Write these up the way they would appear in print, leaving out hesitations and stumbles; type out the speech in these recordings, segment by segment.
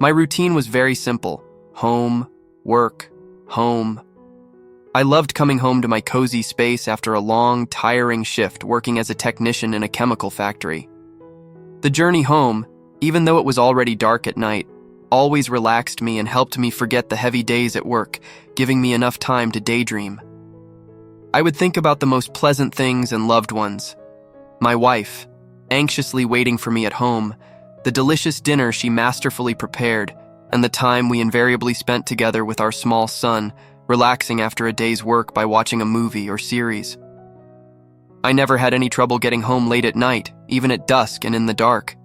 My routine was very simple: home, work, home. I loved coming home to my cozy space after a long, tiring shift working as a technician in a chemical factory. The journey home, even though it was already dark at night, always relaxed me and helped me forget the heavy days at work, giving me enough time to daydream. I would think about the most pleasant things and loved ones. My wife, anxiously waiting for me at home, the delicious dinner she masterfully prepared, and the time we invariably spent together with our small son, relaxing after a day's work by watching a movie or series. I never had any trouble getting home late at night, even at dusk and in the dark.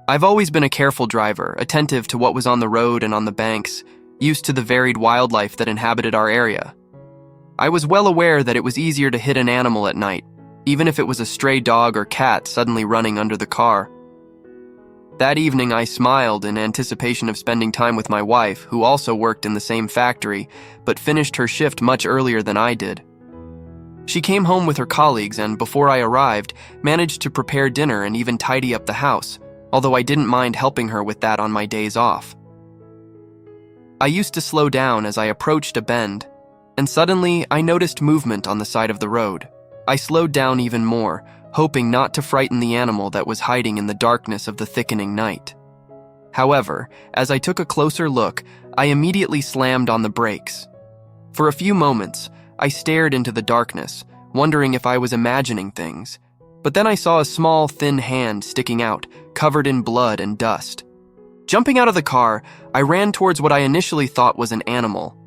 I've always been a careful driver, attentive to what was on the road and on the banks, used to the varied wildlife that inhabited our area. I was well aware that it was easier to hit an animal at night, even if it was a stray dog or cat suddenly running under the car. That evening I smiled in anticipation of spending time with my wife, who also worked in the same factory, but finished her shift much earlier than I did. She came home with her colleagues and, before I arrived, managed to prepare dinner and even tidy up the house, although I didn't mind helping her with that on my days off. I used to slow down as I approached a bend, and suddenly I noticed movement on the side of the road. I slowed down even more, hoping not to frighten the animal that was hiding in the darkness of the thickening night. However, as I took a closer look, I immediately slammed on the brakes. For a few moments, I stared into the darkness, wondering if I was imagining things. But then I saw a small, thin hand sticking out, covered in blood and dust. Jumping out of the car, I ran towards what I initially thought was an animal.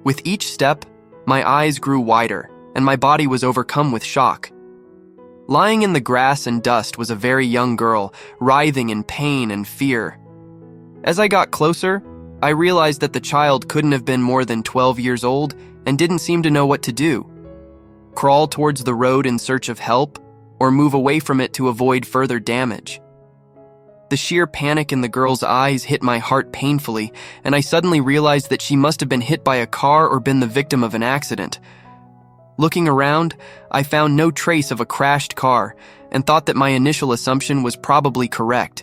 With each step, my eyes grew wider, and my body was overcome with shock. Lying in the grass and dust was a very young girl, writhing in pain and fear. As I got closer, I realized that the child couldn't have been more than 12 years old and didn't seem to know what to do. Crawl towards the road in search of help, or move away from it to avoid further damage. The sheer panic in the girl's eyes hit my heart painfully, and I suddenly realized that she must have been hit by a car or been the victim of an accident. Looking around, I found no trace of a crashed car and thought that my initial assumption was probably correct.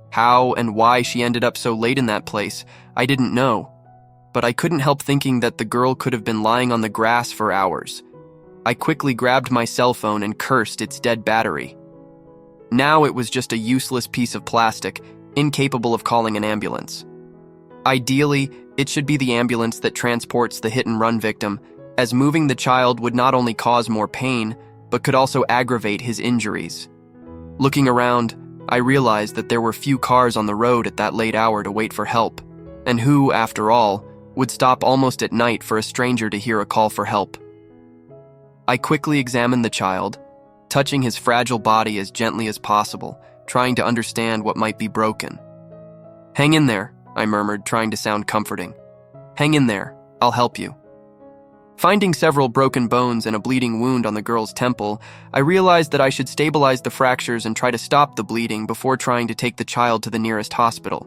How and why she ended up so late in that place, I didn't know, but I couldn't help thinking that the girl could have been lying on the grass for hours. I quickly grabbed my cell phone and cursed its dead battery. Now it was just a useless piece of plastic, incapable of calling an ambulance. Ideally, it should be the ambulance that transports the hit-and-run victim, as moving the child would not only cause more pain, but could also aggravate his injuries. Looking around, I realized that there were few cars on the road at that late hour to wait for help, and who, after all, would stop almost at night for a stranger to hear a call for help. I quickly examined the child, touching his fragile body as gently as possible, trying to understand what might be broken. "Hang in there," I murmured, trying to sound comforting. "Hang in there, I'll help you." Finding several broken bones and a bleeding wound on the girl's temple, I realized that I should stabilize the fractures and try to stop the bleeding before trying to take the child to the nearest hospital.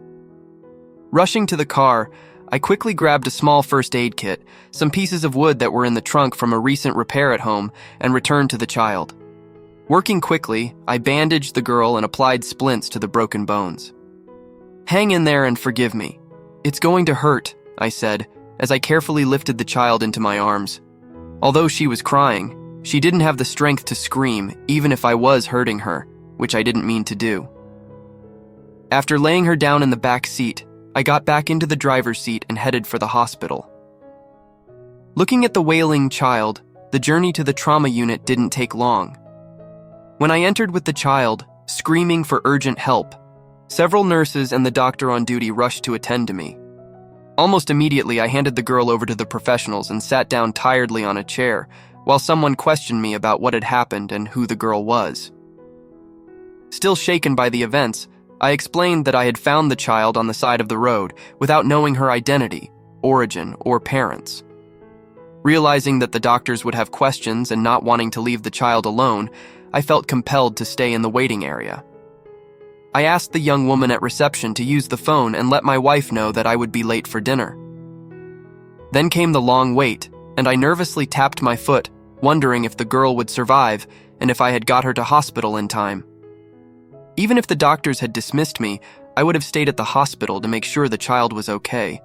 Rushing to the car, I quickly grabbed a small first aid kit, some pieces of wood that were in the trunk from a recent repair at home, and returned to the child. Working quickly, I bandaged the girl and applied splints to the broken bones. "Hang in there and forgive me. It's going to hurt," I said, as I carefully lifted the child into my arms. Although she was crying, she didn't have the strength to scream, even if I was hurting her, which I didn't mean to do. After laying her down in the back seat, I got back into the driver's seat and headed for the hospital. Looking at the wailing child, the journey to the trauma unit didn't take long. When I entered with the child, screaming for urgent help, several nurses and the doctor on duty rushed to attend to me. Almost immediately, I handed the girl over to the professionals and sat down tiredly on a chair, while someone questioned me about what had happened and who the girl was. Still shaken by the events, I explained that I had found the child on the side of the road without knowing her identity, origin, or parents. Realizing that the doctors would have questions and not wanting to leave the child alone, I felt compelled to stay in the waiting area. I asked the young woman at reception to use the phone and let my wife know that I would be late for dinner. Then came the long wait, and I nervously tapped my foot, wondering if the girl would survive and if I had got her to hospital in time. Even if the doctors had dismissed me, I would have stayed at the hospital to make sure the child was okay.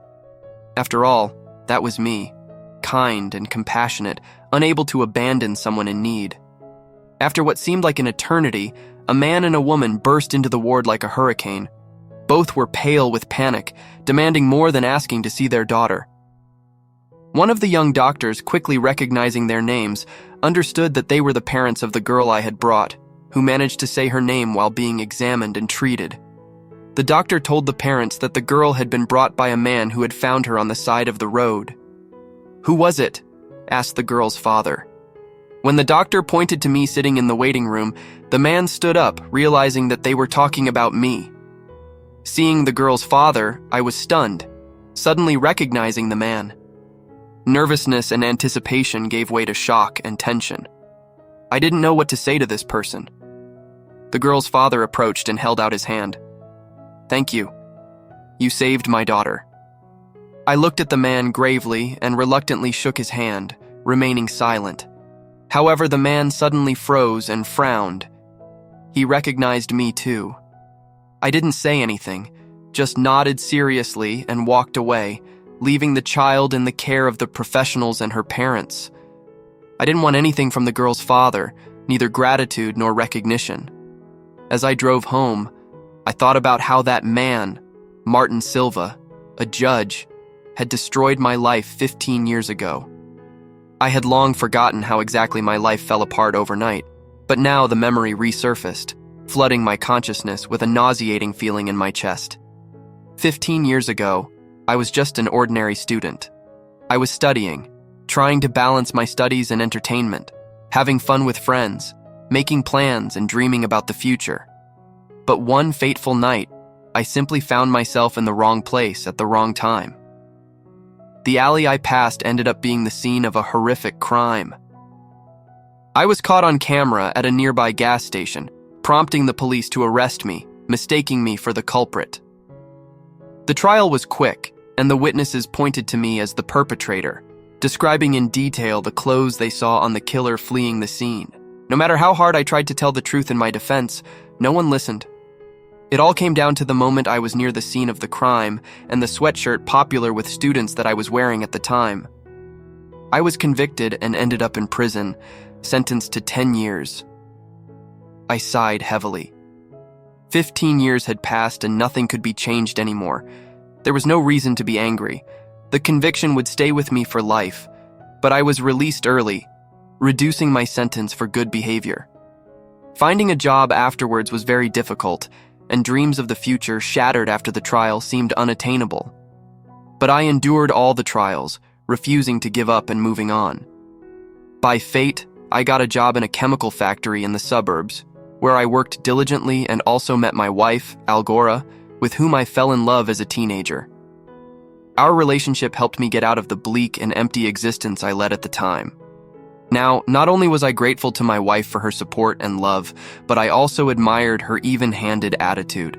After all, that was me, kind and compassionate, unable to abandon someone in need. After what seemed like an eternity, a man and a woman burst into the ward like a hurricane. Both were pale with panic, demanding more than asking to see their daughter. One of the young doctors, quickly recognizing their names, understood that they were the parents of the girl I had brought, who managed to say her name while being examined and treated. The doctor told the parents that the girl had been brought by a man who had found her on the side of the road. "Who was it?" asked the girl's father. When the doctor pointed to me sitting in the waiting room, the man stood up, realizing that they were talking about me. Seeing the girl's father, I was stunned, suddenly recognizing the man. Nervousness and anticipation gave way to shock and tension. I didn't know what to say to this person. The girl's father approached and held out his hand. "Thank you. You saved my daughter." I looked at the man gravely and reluctantly shook his hand, remaining silent. However, the man suddenly froze and frowned. He recognized me too. I didn't say anything, just nodded seriously and walked away, leaving the child in the care of the professionals and her parents. I didn't want anything from the girl's father, neither gratitude nor recognition. As I drove home, I thought about how that man, Martin Silva, a judge, had destroyed my life 15 years ago. I had long forgotten how exactly my life fell apart overnight, but now the memory resurfaced, flooding my consciousness with a nauseating feeling in my chest. 15 years ago, I was just an ordinary student. I was studying, trying to balance my studies and entertainment, having fun with friends, making plans and dreaming about the future. But one fateful night, I simply found myself in the wrong place at the wrong time. The alley I passed ended up being the scene of a horrific crime. I was caught on camera at a nearby gas station, prompting the police to arrest me, mistaking me for the culprit. The trial was quick, and the witnesses pointed to me as the perpetrator, describing in detail the clothes they saw on the killer fleeing the scene. No matter how hard I tried to tell the truth in my defense, no one listened. It all came down to the moment I was near the scene of the crime and the sweatshirt popular with students that I was wearing at the time. I was convicted and ended up in prison, sentenced to 10 years. I sighed heavily. 15 years had passed and nothing could be changed anymore. There was no reason to be angry. The conviction would stay with me for life, but I was released early, reducing my sentence for good behavior. Finding a job afterwards was very difficult, and dreams of the future shattered after the trial seemed unattainable. But I endured all the trials, refusing to give up and moving on. By fate, I got a job in a chemical factory in the suburbs, where I worked diligently and also met my wife, Algora, with whom I fell in love as a teenager. Our relationship helped me get out of the bleak and empty existence I led at the time. Now, not only was I grateful to my wife for her support and love, but I also admired her even-handed attitude.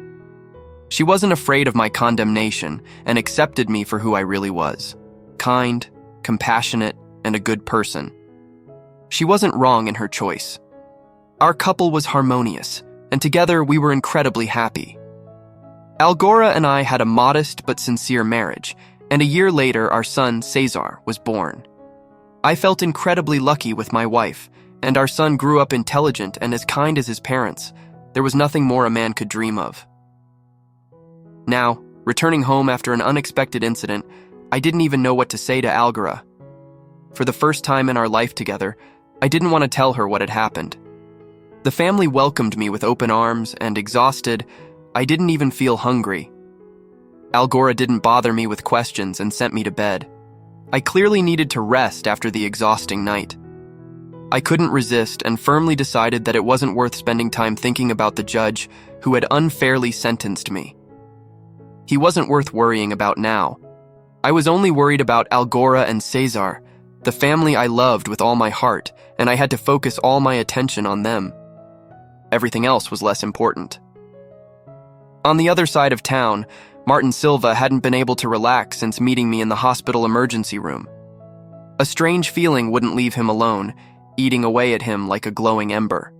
She wasn't afraid of my condemnation and accepted me for who I really was: kind, compassionate, and a good person. She wasn't wrong in her choice. Our couple was harmonious, and together we were incredibly happy. Algora and I had a modest but sincere marriage, and a year later our son, Cesar, was born. I felt incredibly lucky with my wife, and our son grew up intelligent and as kind as his parents. There was nothing more a man could dream of. Now, returning home after an unexpected incident, I didn't even know what to say to Algora. For the first time in our life together, I didn't want to tell her what had happened. The family welcomed me with open arms, and exhausted, I didn't even feel hungry. Algora didn't bother me with questions and sent me to bed. I clearly needed to rest after the exhausting night. I couldn't resist and firmly decided that it wasn't worth spending time thinking about the judge who had unfairly sentenced me. He wasn't worth worrying about now. I was only worried about Algora and Cesar, the family I loved with all my heart, and I had to focus all my attention on them. Everything else was less important. On the other side of town, Martin Silva hadn't been able to relax since meeting me in the hospital emergency room. A strange feeling wouldn't leave him alone, eating away at him like a glowing ember.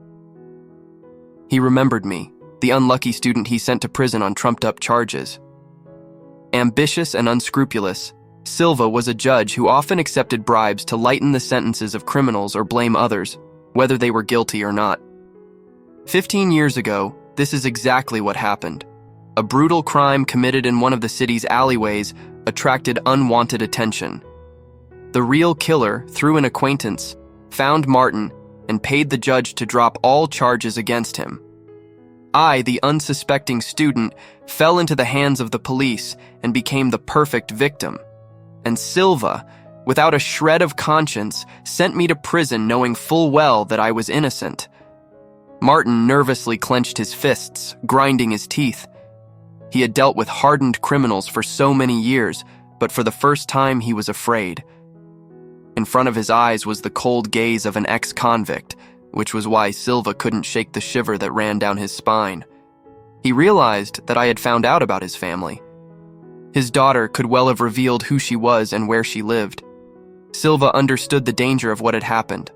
He remembered me, the unlucky student he sent to prison on trumped-up charges. Ambitious and unscrupulous, Silva was a judge who often accepted bribes to lighten the sentences of criminals or blame others, whether they were guilty or not. 15 years ago, this is exactly what happened. A brutal crime committed in one of the city's alleyways attracted unwanted attention. The real killer, through an acquaintance, found Martin and paid the judge to drop all charges against him. I, the unsuspecting student, fell into the hands of the police and became the perfect victim. And Silva, without a shred of conscience, sent me to prison knowing full well that I was innocent. Martin nervously clenched his fists, grinding his teeth. He had dealt with hardened criminals for so many years, but for the first time he was afraid. In front of his eyes was the cold gaze of an ex-convict, which was why Silva couldn't shake the shiver that ran down his spine. He realized that I had found out about his family. His daughter could well have revealed who she was and where she lived. Silva understood the danger of what had happened.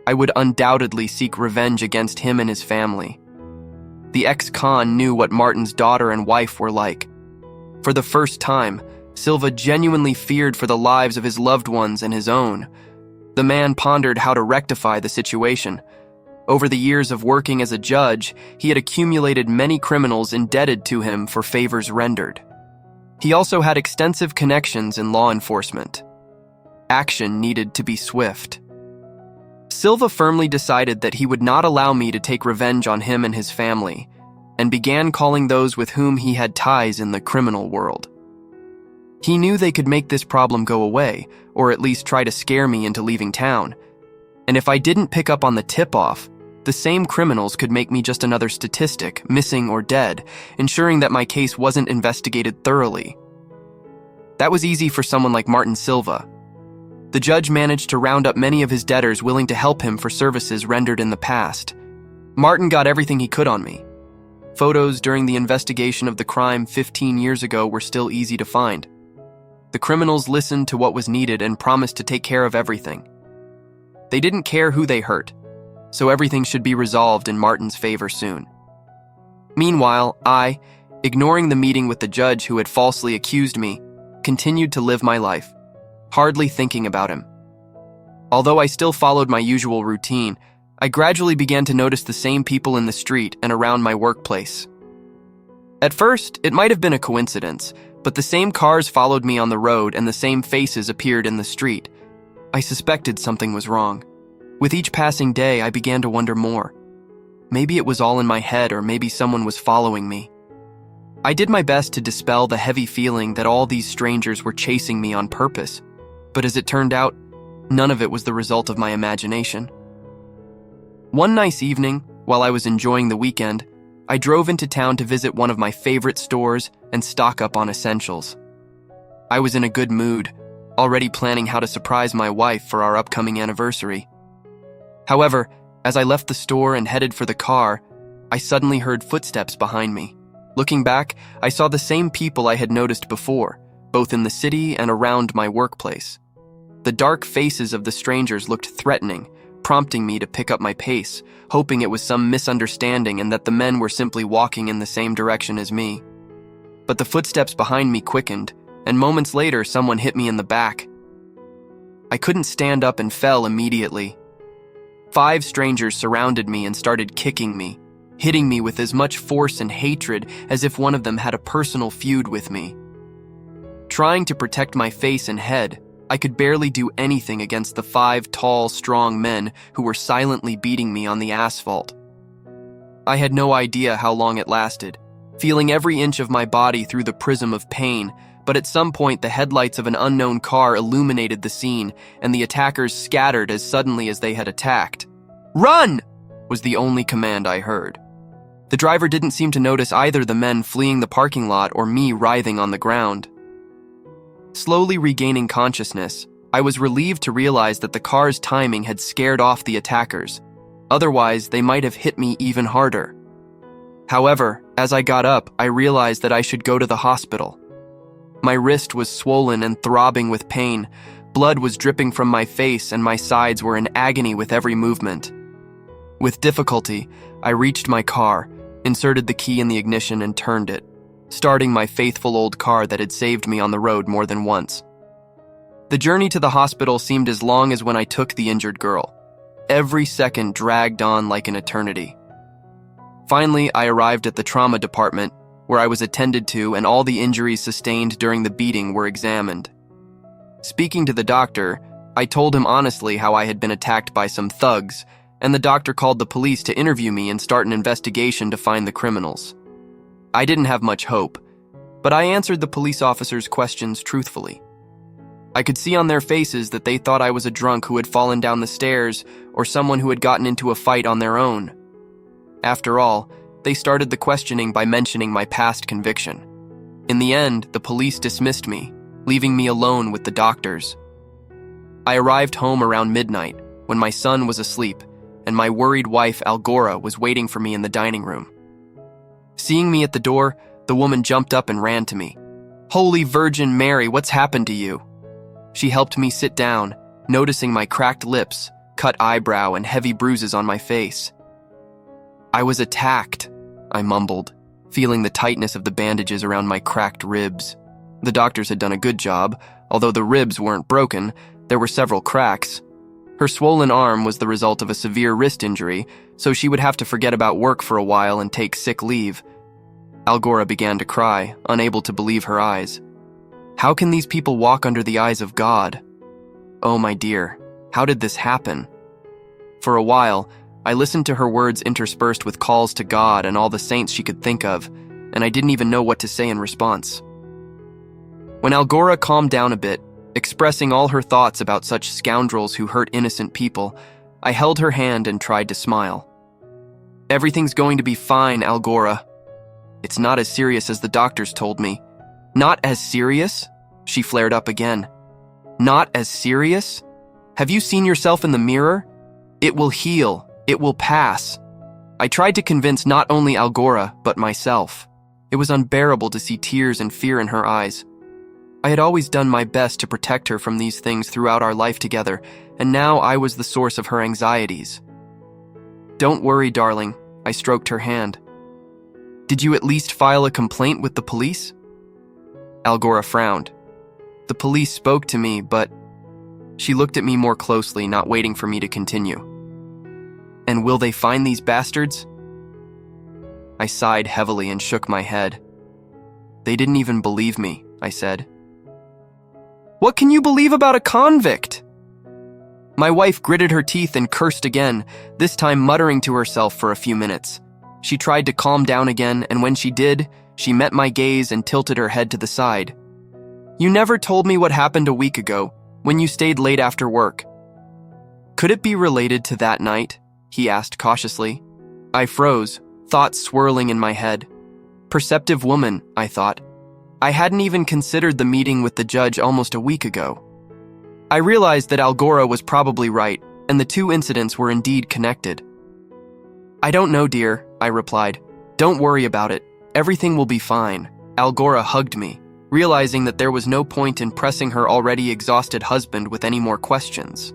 I would undoubtedly seek revenge against him and his family. The ex-con knew what Martin's daughter and wife were like. For the first time, Silva genuinely feared for the lives of his loved ones and his own. The man pondered how to rectify the situation. Over the years of working as a judge, he had accumulated many criminals indebted to him for favors rendered. He also had extensive connections in law enforcement. Action needed to be swift. Silva firmly decided that he would not allow me to take revenge on him and his family, and began calling those with whom he had ties in the criminal world. He knew they could make this problem go away, or at least try to scare me into leaving town. And if I didn't pick up on the tip-off, the same criminals could make me just another statistic, missing or dead, ensuring that my case wasn't investigated thoroughly. That was easy for someone like Martin Silva. The judge managed to round up many of his debtors willing to help him for services rendered in the past. Martin got everything he could on me. Photos during the investigation of the crime 15 years ago were still easy to find. The criminals listened to what was needed and promised to take care of everything. They didn't care who they hurt, so everything should be resolved in Martin's favor soon. Meanwhile, I, ignoring the meeting with the judge who had falsely accused me, continued to live my life, hardly thinking about him. Although I still followed my usual routine, I gradually began to notice the same people in the street and around my workplace. At first, it might have been a coincidence, but the same cars followed me on the road and the same faces appeared in the street. I suspected something was wrong. With each passing day, I began to wonder more. Maybe it was all in my head, or maybe someone was following me. I did my best to dispel the heavy feeling that all these strangers were chasing me on purpose, but as it turned out, none of it was the result of my imagination. One nice evening, while I was enjoying the weekend, I drove into town to visit one of my favorite stores and stock up on essentials. I was in a good mood, already planning how to surprise my wife for our upcoming anniversary. However, as I left the store and headed for the car, I suddenly heard footsteps behind me. Looking back, I saw the same people I had noticed before, both in the city and around my workplace. The dark faces of the strangers looked threatening, prompting me to pick up my pace, hoping it was some misunderstanding and that the men were simply walking in the same direction as me. But the footsteps behind me quickened, and moments later someone hit me in the back. I couldn't stand up and fell immediately. 5 strangers surrounded me and started kicking me, hitting me with as much force and hatred as if one of them had a personal feud with me. Trying to protect my face and head, I could barely do anything against the 5 tall, strong men who were silently beating me on the asphalt. I had no idea how long it lasted, feeling every inch of my body through the prism of pain, but at some point the headlights of an unknown car illuminated the scene, and the attackers scattered as suddenly as they had attacked. "Run!" was the only command I heard. The driver didn't seem to notice either the men fleeing the parking lot or me writhing on the ground. Slowly regaining consciousness, I was relieved to realize that the car's timing had scared off the attackers. Otherwise, they might have hit me even harder. However, as I got up, I realized that I should go to the hospital. My wrist was swollen and throbbing with pain. Blood was dripping from my face and my sides were in agony with every movement. With difficulty, I reached my car, inserted the key in the ignition and turned it, starting my faithful old car that had saved me on the road more than once. The journey to the hospital seemed as long as when I took the injured girl. Every second dragged on like an eternity. Finally, I arrived at the trauma department, where I was attended to and all the injuries sustained during the beating were examined. Speaking to the doctor, I told him honestly how I had been attacked by some thugs, and the doctor called the police to interview me and start an investigation to find the criminals. I didn't have much hope, but I answered the police officers' questions truthfully. I could see on their faces that they thought I was a drunk who had fallen down the stairs or someone who had gotten into a fight on their own. After all, they started the questioning by mentioning my past conviction. In the end, the police dismissed me, leaving me alone with the doctors. I arrived home around midnight when my son was asleep and my worried wife Algora was waiting for me in the dining room. Seeing me at the door, the woman jumped up and ran to me. "Holy Virgin Mary, what's happened to you?" She helped me sit down, noticing my cracked lips, cut eyebrow, and heavy bruises on my face. "I was attacked," I mumbled, feeling the tightness of the bandages around my cracked ribs. The doctors had done a good job. Although the ribs weren't broken, there were several cracks. Her swollen arm was the result of a severe wrist injury, so she would have to forget about work for a while and take sick leave. Algora began to cry, unable to believe her eyes. How can these people walk under the eyes of God? Oh, my dear, how did this happen? For a while, I listened to her words interspersed with calls to God and all the saints she could think of, and I didn't even know what to say in response. When Algora calmed down a bit, expressing all her thoughts about such scoundrels who hurt innocent people, I held her hand and tried to smile. "Everything's going to be fine, Algora. It's not as serious as the doctors told me." "Not as serious?" She flared up again. "Not as serious? Have you seen yourself in the mirror? It will heal. It will pass." I tried to convince not only Algora, but myself. It was unbearable to see tears and fear in her eyes. I had always done my best to protect her from these things throughout our life together, and now I was the source of her anxieties. "Don't worry, darling," I stroked her hand. "Did you at least file a complaint with the police?" Algora frowned. "The police spoke to me, but..." She looked at me more closely, not waiting for me to continue. "And will they find these bastards?" I sighed heavily and shook my head. "They didn't even believe me," I said. "What can you believe about a convict?" My wife gritted her teeth and cursed again, this time muttering to herself for a few minutes. She tried to calm down again, and when she did, she met my gaze and tilted her head to the side. "You never told me what happened a week ago, when you stayed late after work." "Could it be related to that night?" he asked cautiously. I froze, thoughts swirling in my head. Perceptive woman, I thought. I hadn't even considered the meeting with the judge almost a week ago. I realized that Algora was probably right, and the two incidents were indeed connected. "I don't know, dear," I replied. "Don't worry about it. Everything will be fine." Algora hugged me, realizing that there was no point in pressing her already exhausted husband with any more questions.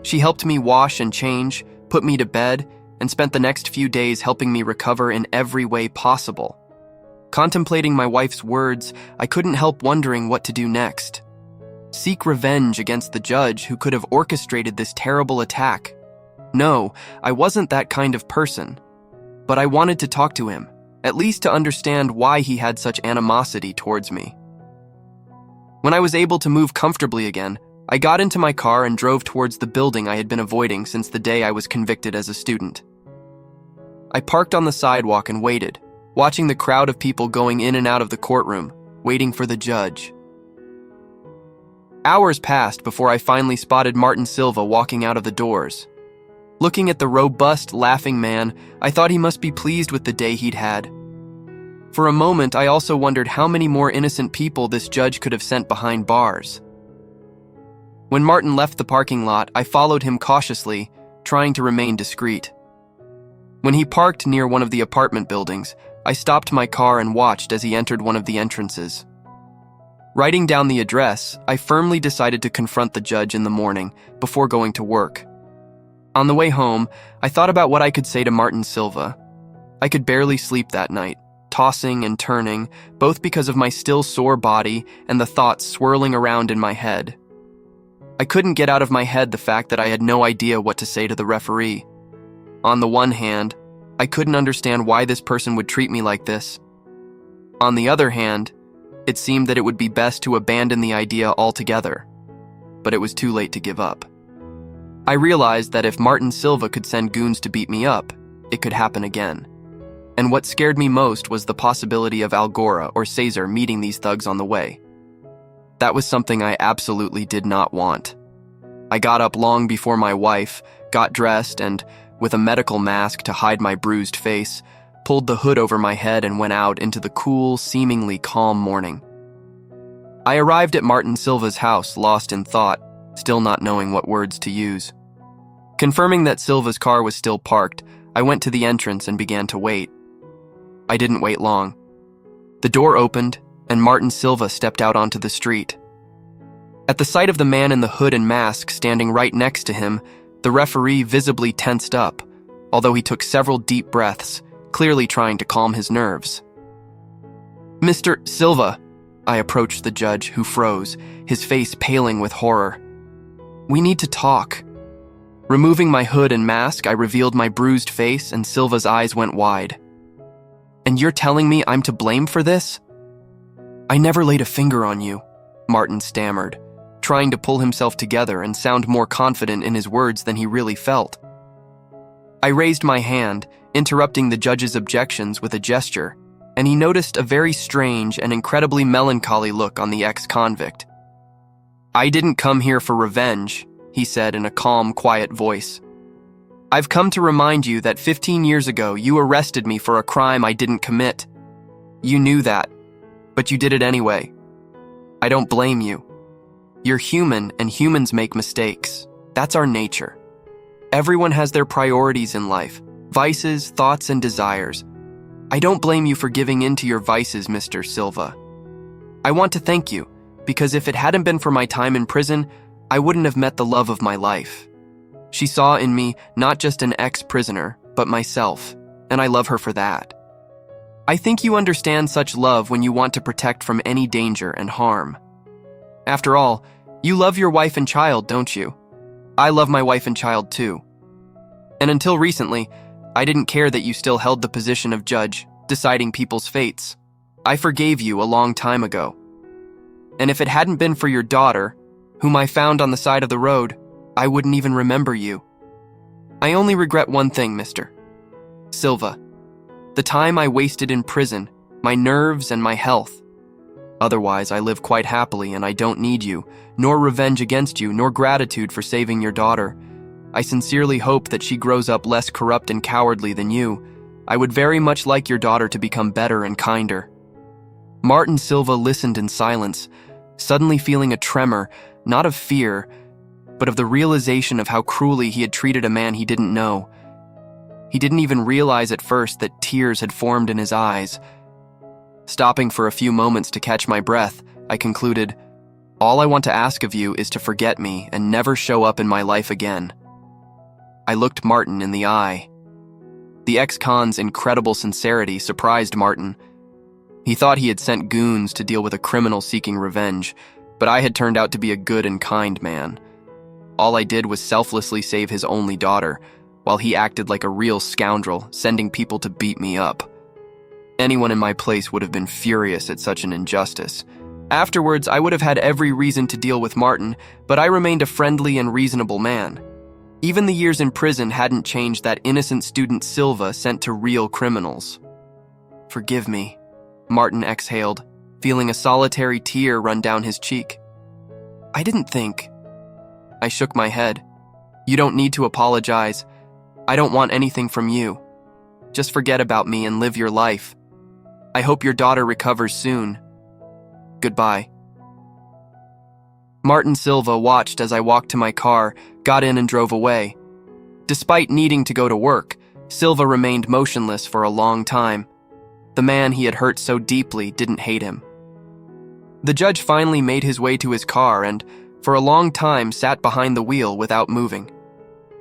She helped me wash and change, put me to bed, and spent the next few days helping me recover in every way possible. Contemplating my wife's words, I couldn't help wondering what to do next. Seek revenge against the judge who could have orchestrated this terrible attack. No, I wasn't that kind of person. But I wanted to talk to him, at least to understand why he had such animosity towards me. When I was able to move comfortably again, I got into my car and drove towards the building I had been avoiding since the day I was convicted as a student. I parked on the sidewalk and waited, watching the crowd of people going in and out of the courtroom, waiting for the judge. Hours passed before I finally spotted Martin Silva walking out of the doors. Looking at the robust, laughing man, I thought he must be pleased with the day he'd had. For a moment, I also wondered how many more innocent people this judge could have sent behind bars. When Martin left the parking lot, I followed him cautiously, trying to remain discreet. When he parked near one of the apartment buildings, I stopped my car and watched as he entered one of the entrances. Writing down the address, I firmly decided to confront the judge in the morning, before going to work. On the way home, I thought about what I could say to Martin Silva. I could barely sleep that night, tossing and turning, both because of my still sore body and the thoughts swirling around in my head. I couldn't get out of my head the fact that I had no idea what to say to the referee. On the one hand, I couldn't understand why this person would treat me like this. On the other hand, it seemed that it would be best to abandon the idea altogether, but it was too late to give up. I realized that if Martin Silva could send goons to beat me up, it could happen again. And what scared me most was the possibility of Algora or Cesar meeting these thugs on the way. That was something I absolutely did not want. I got up long before my wife, got dressed, and, with a medical mask to hide my bruised face, pulled the hood over my head and went out into the cool, seemingly calm morning. I arrived at Martin Silva's house, lost in thought, still not knowing what words to use. Confirming that Silva's car was still parked, I went to the entrance and began to wait. I didn't wait long. The door opened, and Martin Silva stepped out onto the street. At the sight of the man in the hood and mask standing right next to him, the referee visibly tensed up, although he took several deep breaths, clearly trying to calm his nerves. "Mr. Silva," I approached the judge, who froze, his face paling with horror. "We need to talk." Removing my hood and mask, I revealed my bruised face, and Silva's eyes went wide. "And you're telling me I'm to blame for this?" "I never laid a finger on you," Martin stammered, trying to pull himself together and sound more confident in his words than he really felt. I raised my hand, interrupting the judge's objections with a gesture, and he noticed a very strange and incredibly melancholy look on the ex-convict. "I didn't come here for revenge," he said in a calm, quiet voice. "I've come to remind you that 15 years ago you arrested me for a crime I didn't commit. You knew that, but you did it anyway. I don't blame you. You're human, and humans make mistakes. That's our nature. Everyone has their priorities in life, vices, thoughts, and desires. I don't blame you for giving in to your vices, Mr. Silva. I want to thank you, because if it hadn't been for my time in prison, I wouldn't have met the love of my life. She saw in me not just an ex-prisoner, but myself, and I love her for that. I think you understand such love when you want to protect from any danger and harm. After all, you love your wife and child, don't you? I love my wife and child too. And until recently, I didn't care that you still held the position of judge, deciding people's fates. I forgave you a long time ago. And if it hadn't been for your daughter, whom I found on the side of the road, I wouldn't even remember you. I only regret one thing, Mr. Silva. The time I wasted in prison, my nerves and my health. Otherwise, I live quite happily and I don't need you, nor revenge against you, nor gratitude for saving your daughter. I sincerely hope that she grows up less corrupt and cowardly than you. I would very much like your daughter to become better and kinder." Martin Silva listened in silence, suddenly feeling a tremor, not of fear, but of the realization of how cruelly he had treated a man he didn't know. He didn't even realize at first that tears had formed in his eyes. Stopping for a few moments to catch my breath, I concluded, "All I want to ask of you is to forget me and never show up in my life again." I looked Martin in the eye. The ex-con's incredible sincerity surprised Martin. He thought he had sent goons to deal with a criminal seeking revenge, but I had turned out to be a good and kind man. All I did was selflessly save his only daughter, while he acted like a real scoundrel, sending people to beat me up. Anyone in my place would have been furious at such an injustice. Afterwards, I would have had every reason to deal with Martin, but I remained a friendly and reasonable man. Even the years in prison hadn't changed that innocent student Silva sent to real criminals. "Forgive me," Martin exhaled, feeling a solitary tear run down his cheek. "I didn't think." I shook my head. "You don't need to apologize. I don't want anything from you. Just forget about me and live your life. I hope your daughter recovers soon. Goodbye." Martin Silva watched as I walked to my car, got in and drove away. Despite needing to go to work, Silva remained motionless for a long time. The man he had hurt so deeply didn't hate him. The judge finally made his way to his car and, for a long time, sat behind the wheel without moving.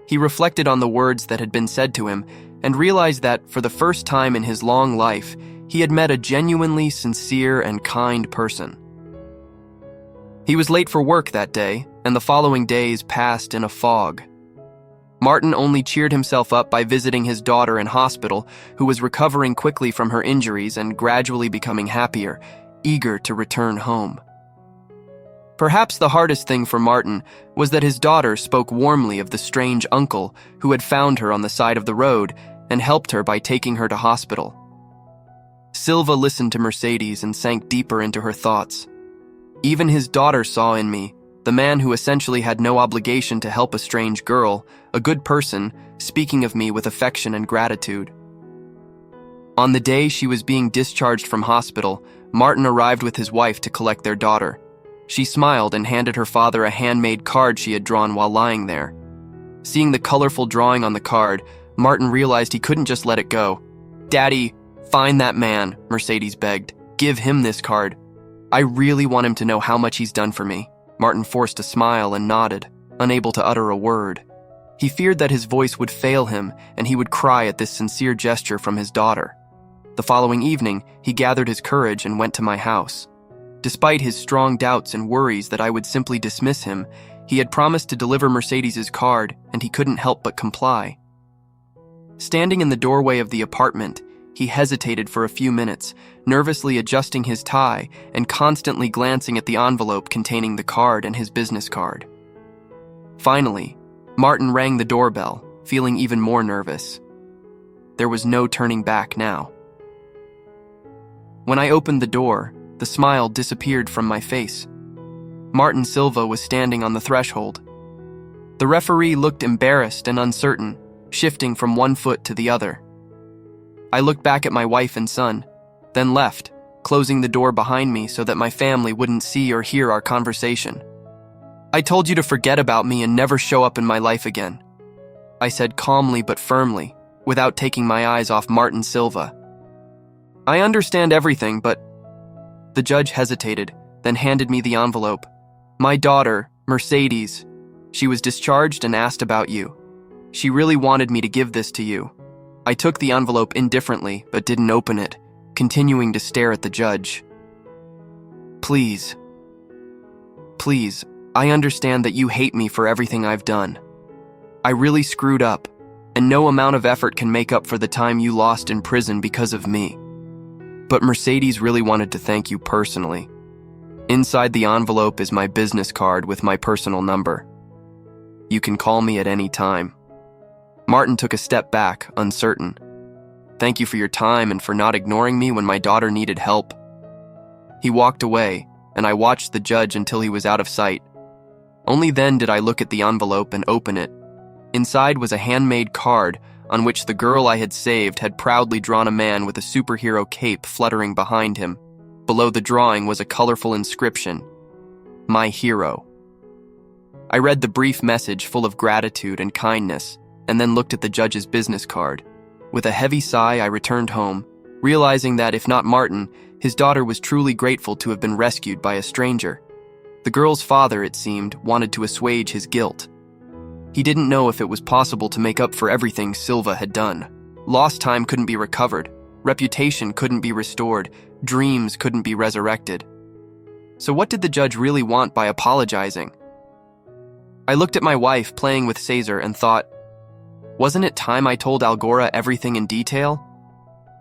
He reflected on the words that had been said to him and realized that, for the first time in his long life, he had met a genuinely sincere and kind person. He was late for work that day, and the following days passed in a fog. Martin only cheered himself up by visiting his daughter in hospital, who was recovering quickly from her injuries and gradually becoming happier, eager to return home. Perhaps the hardest thing for Martin was that his daughter spoke warmly of the strange uncle who had found her on the side of the road and helped her by taking her to hospital. Silva listened to Mercedes and sank deeper into her thoughts. Even his daughter saw in me, the man who essentially had no obligation to help a strange girl, a good person, speaking of me with affection and gratitude. On the day she was being discharged from hospital, Martin arrived with his wife to collect their daughter. She smiled and handed her father a handmade card she had drawn while lying there. Seeing the colorful drawing on the card, Martin realized he couldn't just let it go. "Daddy, find that man," Mercedes begged. "Give him this card. I really want him to know how much he's done for me." Martin forced a smile and nodded, unable to utter a word. He feared that his voice would fail him and he would cry at this sincere gesture from his daughter. The following evening, he gathered his courage and went to my house. Despite his strong doubts and worries that I would simply dismiss him, he had promised to deliver Mercedes's card, and he couldn't help but comply. Standing in the doorway of the apartment, he hesitated for a few minutes, nervously adjusting his tie and constantly glancing at the envelope containing the card and his business card. Finally, Martin rang the doorbell, feeling even more nervous. There was no turning back now. When I opened the door, the smile disappeared from my face. Martin Silva was standing on the threshold. The referee looked embarrassed and uncertain, shifting from one foot to the other. I looked back at my wife and son, then left, closing the door behind me so that my family wouldn't see or hear our conversation. "I told you to forget about me and never show up in my life again," I said calmly but firmly, without taking my eyes off Martin Silva. "I understand everything, but..." The judge hesitated, then handed me the envelope. "My daughter, Mercedes. She was discharged and asked about you. She really wanted me to give this to you." I took the envelope indifferently, but didn't open it, continuing to stare at the judge. Please, I understand that you hate me for everything I've done. I really screwed up, and no amount of effort can make up for the time you lost in prison because of me. But Mercedes really wanted to thank you personally. Inside the envelope is my business card with my personal number. You can call me at any time." Martin took a step back, uncertain. "Thank you for your time and for not ignoring me when my daughter needed help." He walked away, and I watched the judge until he was out of sight. Only then did I look at the envelope and open it. Inside was a handmade card on which the girl I had saved had proudly drawn a man with a superhero cape fluttering behind him. Below the drawing was a colorful inscription, "My hero." I read the brief message full of gratitude and kindness, and then looked at the judge's business card. With a heavy sigh, I returned home, realizing that, if not Martin, his daughter was truly grateful to have been rescued by a stranger. The girl's father, it seemed, wanted to assuage his guilt. He didn't know if it was possible to make up for everything Silva had done. Lost time couldn't be recovered, reputation couldn't be restored, dreams couldn't be resurrected. So what did the judge really want by apologizing? I looked at my wife playing with Cesar and thought, wasn't it time I told Algora everything in detail?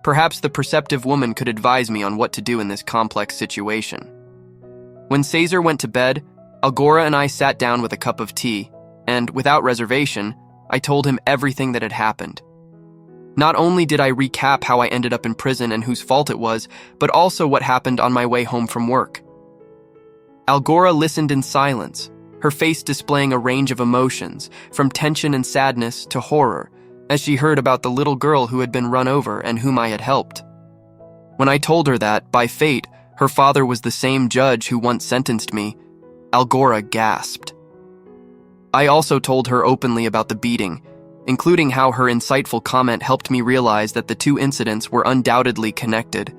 Perhaps the perceptive woman could advise me on what to do in this complex situation. When Cesar went to bed, Algora and I sat down with a cup of tea, and, without reservation, I told him everything that had happened. Not only did I recap how I ended up in prison and whose fault it was, but also what happened on my way home from work. Algora listened in silence, her face displaying a range of emotions, from tension and sadness to horror, as she heard about the little girl who had been run over and whom I had helped. When I told her that, by fate, her father was the same judge who once sentenced me, Algora gasped. I also told her openly about the beating, including how her insightful comment helped me realize that the two incidents were undoubtedly connected.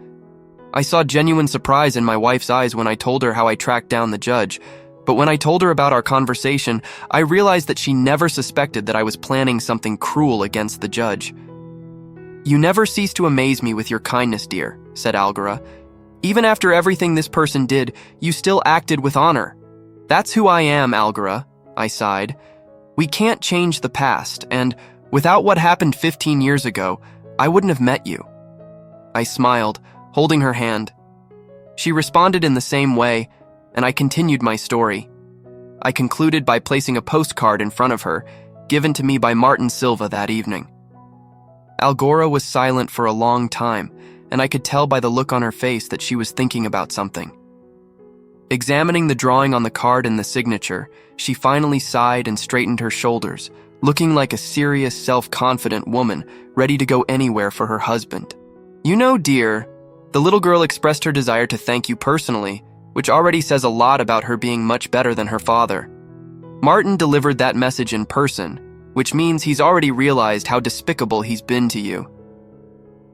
I saw genuine surprise in my wife's eyes when I told her how I tracked down the judge, but when I told her about our conversation, I realized that she never suspected that I was planning something cruel against the judge. "You never cease to amaze me with your kindness, dear," said Algora. "Even after everything this person did, you still acted with honor." "That's who I am, Algora," I sighed. "We can't change the past, and without what happened 15 years ago, I wouldn't have met you." I smiled, holding her hand. She responded in the same way, and I continued my story. I concluded by placing a postcard in front of her, given to me by Martin Silva that evening. Algora was silent for a long time, and I could tell by the look on her face that she was thinking about something. Examining the drawing on the card and the signature, she finally sighed and straightened her shoulders, looking like a serious, self-confident woman ready to go anywhere for her husband. "You know, dear," the little girl expressed her desire to thank you personally, which already says a lot about her being much better than her father. "Martin delivered that message in person, which means he's already realized how despicable he's been to you.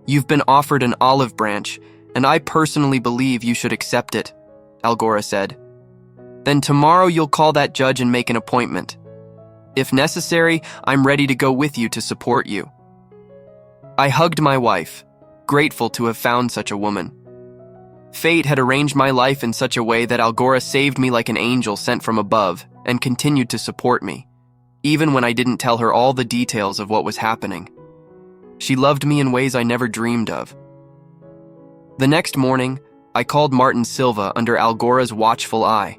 You've been offered an olive branch, and I personally believe you should accept it," Algora said. "Then tomorrow you'll call that judge and make an appointment. If necessary, I'm ready to go with you to support you." I hugged my wife, grateful to have found such a woman. Fate had arranged my life in such a way that Algora saved me like an angel sent from above and continued to support me, even when I didn't tell her all the details of what was happening. She loved me in ways I never dreamed of. The next morning, I called Martin Silva under Algora's watchful eye.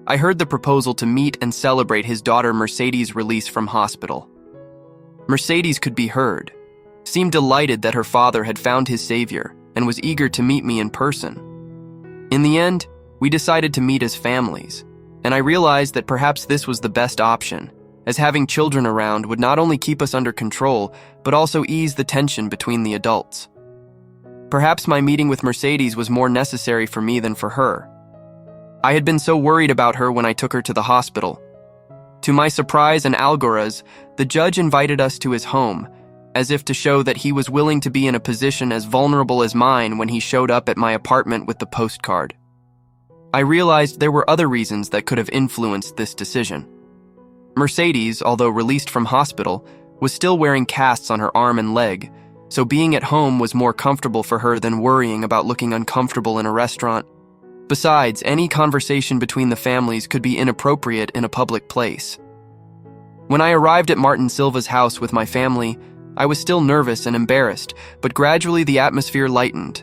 I heard the proposal to meet and celebrate his daughter Mercedes' release from hospital. Mercedes could be heard, seemed delighted that her father had found his savior, and was eager to meet me in person. In the end, we decided to meet as families, and I realized that perhaps this was the best option, as having children around would not only keep us under control, but also ease the tension between the adults. Perhaps my meeting with Mercedes was more necessary for me than for her. I had been so worried about her when I took her to the hospital. To my surprise and Algora's, the judge invited us to his home, as if to show that he was willing to be in a position as vulnerable as mine when he showed up at my apartment with the postcard. I realized there were other reasons that could have influenced this decision. Mercedes, although released from hospital, was still wearing casts on her arm and leg, so being at home was more comfortable for her than worrying about looking uncomfortable in a restaurant. Besides, any conversation between the families could be inappropriate in a public place. When I arrived at Martin Silva's house with my family, I was still nervous and embarrassed, but gradually the atmosphere lightened.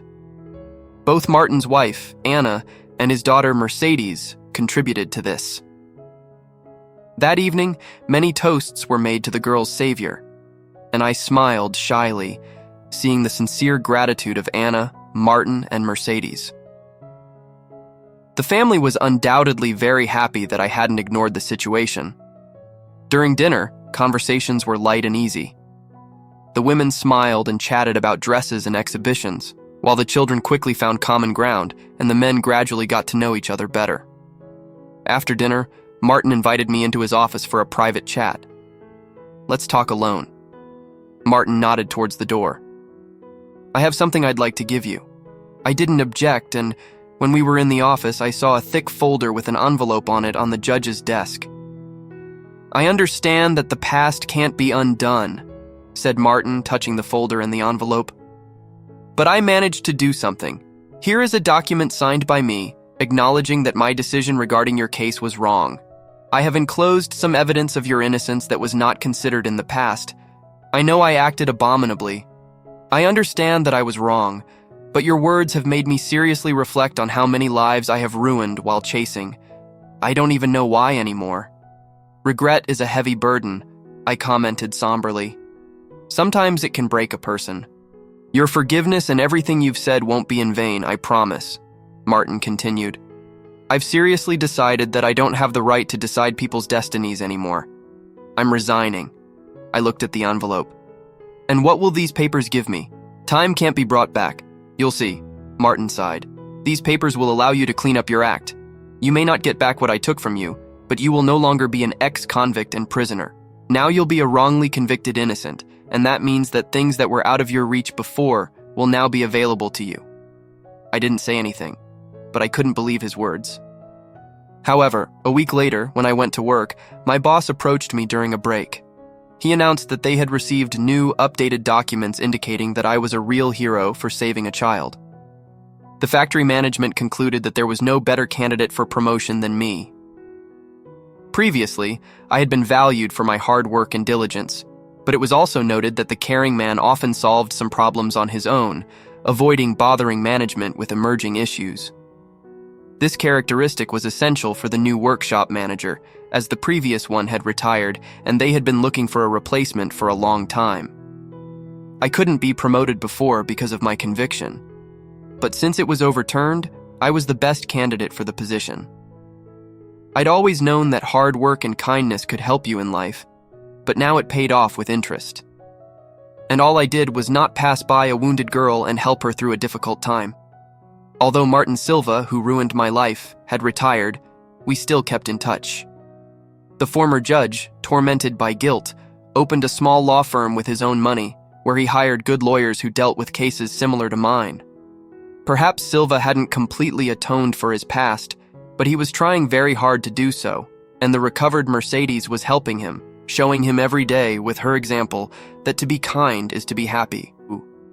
Both Martin's wife, Anna, and his daughter, Mercedes, contributed to this. That evening, many toasts were made to the girl's savior, and I smiled shyly, seeing the sincere gratitude of Anna, Martin, and Mercedes. The family was undoubtedly very happy that I hadn't ignored the situation. During dinner, conversations were light and easy. The women smiled and chatted about dresses and exhibitions, while the children quickly found common ground and the men gradually got to know each other better. After dinner, Martin invited me into his office for a private chat. "Let's talk alone." Martin nodded towards the door. "I have something I'd like to give you." I didn't object, and when we were in the office, I saw a thick folder with an envelope on it on the judge's desk. "I understand that the past can't be undone," said Martin, touching the folder and the envelope. "But I managed to do something. Here is a document signed by me, acknowledging that my decision regarding your case was wrong. I have enclosed some evidence of your innocence that was not considered in the past. I know I acted abominably. I understand that I was wrong, but your words have made me seriously reflect on how many lives I have ruined while chasing. I don't even know why anymore. Regret is a heavy burden," I commented somberly. "Sometimes it can break a person. Your forgiveness and everything you've said won't be in vain, I promise," Martin continued. "I've seriously decided that I don't have the right to decide people's destinies anymore. I'm resigning." I looked at the envelope. "And what will these papers give me? Time can't be brought back. You'll see," Martin sighed. "These papers will allow you to clean up your act. You may not get back what I took from you, but you will no longer be an ex-convict and prisoner. Now you'll be a wrongly convicted innocent, and that means that things that were out of your reach before will now be available to you." I didn't say anything, but I couldn't believe his words. However, a week later, when I went to work, my boss approached me during a break. He announced that they had received new, updated documents indicating that I was a real hero for saving a child. The factory management concluded that there was no better candidate for promotion than me. Previously, I had been valued for my hard work and diligence, but it was also noted that the caring man often solved some problems on his own, avoiding bothering management with emerging issues. This characteristic was essential for the new workshop manager, as the previous one had retired and they had been looking for a replacement for a long time. I couldn't be promoted before because of my conviction, but since it was overturned, I was the best candidate for the position. I'd always known that hard work and kindness could help you in life, but now it paid off with interest. And all I did was not pass by a wounded girl and help her through a difficult time. Although Martin Silva, who ruined my life, had retired, we still kept in touch. The former judge, tormented by guilt, opened a small law firm with his own money, where he hired good lawyers who dealt with cases similar to mine. Perhaps Silva hadn't completely atoned for his past, but he was trying very hard to do so, and the recovered Mercedes was helping him, showing him every day, with her example, that to be kind is to be happy.